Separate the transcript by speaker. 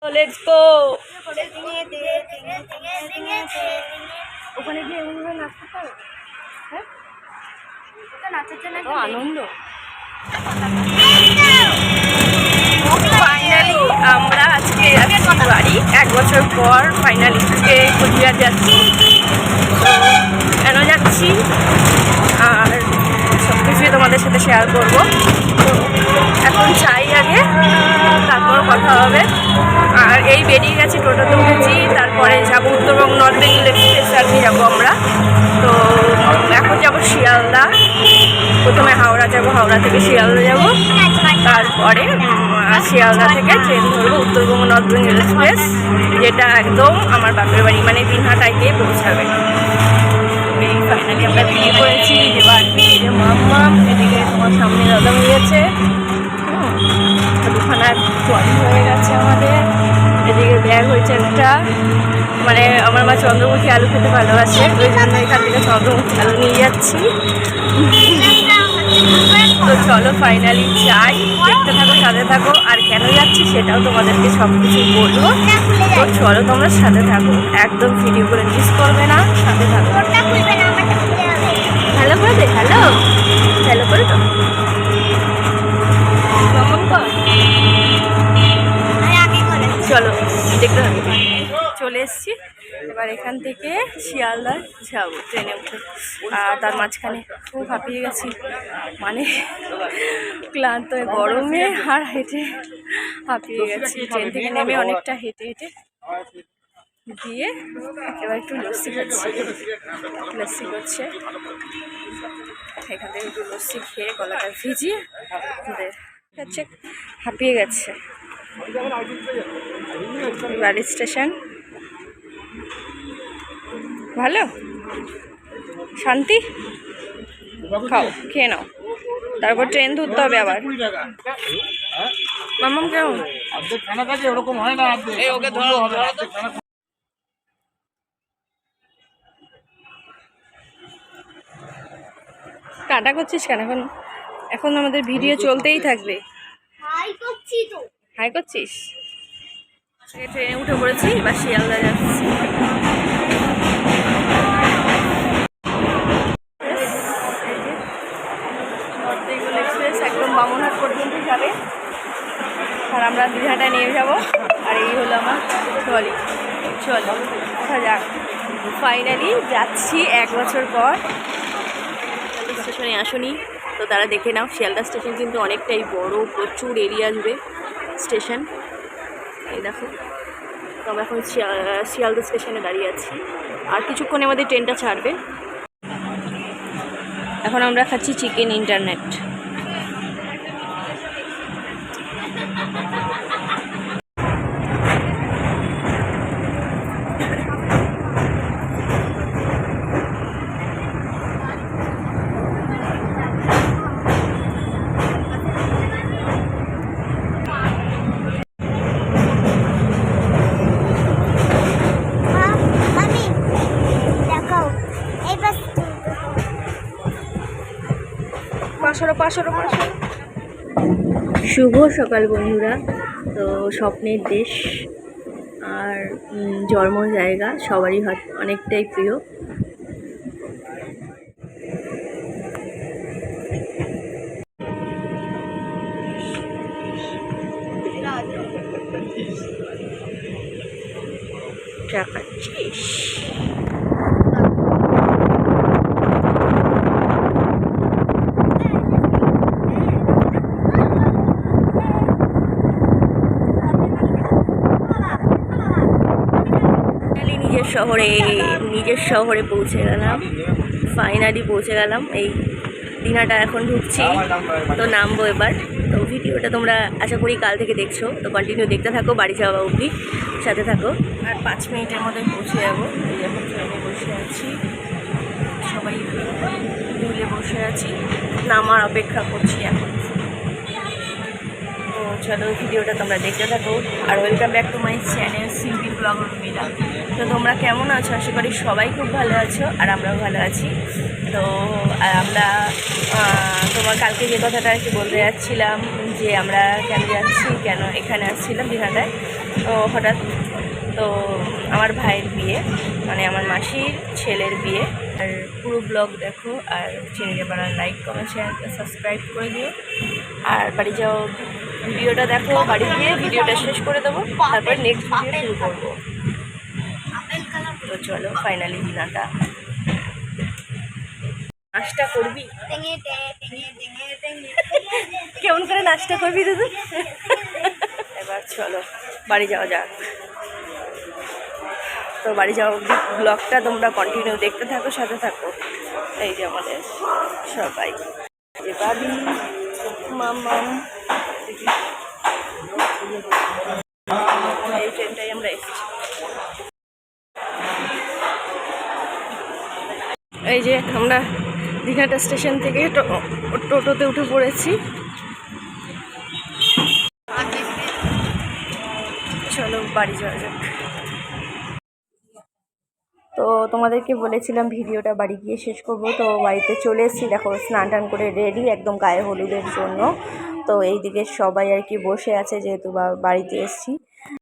Speaker 1: Let's go. ওখানে গিয়ে এমনভাবে নাচতে পারো? হ্যাঁ, আনন্দ। ফাইনালি আমরা আজকে যাচ্ছি বাড়ি, 1 বছর পর ফাইনালি আজকে কোচবিহার যাচ্ছি। তো কেন যাচ্ছি আর সব কিছুই তোমাদের সাথে শেয়ার করবো। তো এখন চাই আগে, তারপর কথা হবে। আর এই বেরিয়ে গেছি, টোটোতে উঠেছি, তারপরে যাবো উত্তরবঙ্গ নর্থ বেঙ্গল এক্সপ্রেস আর কি যাবো আমরা। তো এখন যাবো শিয়ালদা, প্রথমে হাওড়া যাবো, হাওড়া থেকে শিয়ালদা যাবো, তারপরে শিয়ালদা থেকে ট্রেন ধরবো উত্তরবঙ্গ নর্থ বেঙ্গল এক্সপ্রেস, যেটা একদম আমার বাপের বাড়ি মানে দিনহাটায় গিয়ে পৌঁছাবে। এই ফাইনালি আমরা বেরিয়ে পড়েছি। এবার যে মাম এদিকে তোমার সামনে দাদা হয়েছে, দুখানার ট্রলি হয়ে গেছে আমাদের। এদিকে ব্যাগ হয়েছে একটা, মানে আমার মা চন্দ্রমুখী আলু খেতে ভালোবাসে, ওই জন্য এখান থেকে চন্দ্রমুখী আলু নিয়ে যাচ্ছি। তো চলো ফাইনালি যাই, দেখতে থাকো, সাথে থাকো। আর কেন যাচ্ছি সেটাও তোমাদেরকে সব কিছু বলবো। তো চলো তোমরা সাথে থাকো, একদম ভিডিও করে মিস করবে না, সাথে থাকো। হ্যালো করে দে, হ্যালো হ্যালো করে তো চলো দেখতে থাকো। চলে এসছি, এবার এখান থেকে শিয়ালদা যাবো ট্রেনে উঠে। আর তার মাঝখানে খুব হাঁপিয়ে গেছি, মানে ক্লান্ত গরমে আর হেঁটে হাঁপিয়ে গেছি। ট্রেন থেকে নেমে অনেকটা হেঁটে হেঁটে গিয়ে এবার একটু লস্যি খাচ্ছি, লস্যি করছে এখান থেকে। একটু লস্যি খেয়ে গলাটা ভিজিয়ে খাচ্ছে, হাঁপিয়ে গেছে। বাড়ি স্টেশন ভালো, শান্তি, খাও, খেয়ে নাও, তারপর ট্রেন ধরতে হবে আবার। মামাম কেমন? টাটা করছিস কেন? এখন এখন আমাদের ভিডিও চলতেই থাকবে। হাই করছিস? ট্রেনে উঠে পড়েছি, এবার শিয়ালদা যাচ্ছি। নর্থ বেঙ্গল এক্সপ্রেস একদম বামনহাট পর্যন্ত যাবে, আর আমরা দিঘাটায় নিয়ে যাবো। আর এই হলো আমার ট্রলি। চলো দেখা যাক, ফাইনালি যাচ্ছি 1 বছর পর। স্টেশনে আসনি তো তারা দেখে নাও, শিয়ালদা স্টেশন কিন্তু অনেকটাই বড়, প্রচুর এরিয়া জুড়ে স্টেশন। এই দেখো, তো আমরা এখন শিয়ালদা স্টেশনে দাঁড়িয়ে আছি, আর কিছুক্ষণে আমাদের ট্রেনটা ছাড়বে। এখন আমরা খাচ্ছি চিকেন ইন্টারনেট। শুভ সকাল বন্ধুরা। তো স্বপ্নের দেশ আর জন্ম জায়গা সবারই অনেকটাই প্রিয়। দেখাচ্ছিস নিজের শহরে পৌঁছে গেলাম, ফাইনালি পৌঁছে গেলাম। এই দিনাটা এখন ঢুকছি, তো নামবো এবার। তো ভিডিওটা তোমরা আশা করি কাল থেকে দেখছো, তো কন্টিনিউ দেখতে থাকো বাড়ি যাওয়া অবধি, সাথে থাকো। আর 5 মিনিটের মধ্যে পৌঁছে যাবো। এই এখন ট্রেনে বসে আছি, সবাই মিলে বসে আছি, নামার অপেক্ষা করছি এখন। তো চলো ভিডিওটা তোমরা দেখতে থাকো। আর welcome back to my channel simple blogger Urmila. তো তোমরা কেমন আছো? আশা করি সবাই খুব ভালো আছো, আর আমরাও ভালো আছি। তো আমরা তোমার কালকে যে কথাটা আর কি বলতে যাচ্ছিলাম, যে আমরা কেন যাচ্ছি, কেন এখানে আসছিলাম দিঘাটায়। ও হঠাৎ তো আমার ভাইয়ের বিয়ে, মানে আমার মাসির ছেলের বিয়ে। আর পুরো ব্লগ দেখো, আর চ্যানেলে বাড়া লাইক কমেন্ট শেয়ার সাবস্ক্রাইব করে দিও। আর বাড়ি যাও, ভিডিওটা দেখো, বাড়ি গিয়ে ভিডিওটা শেষ করে দেবো, তারপর নেক্সট ভিডিও শুরু করবো। তো চলো ফাইনালি ডিনারটা। নাস্তা করবি কেমন করে নাস্তা করবি দাদু? এবার চলো বাড়ি যাওয়া যাক। তো বাড়ি যাওয়া ব্লগটা তোমরা কন্টিনিউ দেখতে থাকো, সাথে থাকো। এই যে আমাদের সবাই, যে বাবি, মাম্মাম, এই ট্রেনটাই আমরা এসেছি। এই যে আমরা দীঘাটা স্টেশন থেকে টোটোতে উঠে পড়েছি। চলো বাড়ি যাওয়া যাক। তো তোমাদেরকে বলেছিলাম ভিডিওটা বাড়ি গিয়ে শেষ করব। তো বাড়িতে চলে এসেছি, দেখো স্নান টান করে রেডি একদম গায়ে হলুদের জন্য। তো এই দিকে সবাই আর কি বসে আছে, যেহেতু বাড়িতে এসেছি।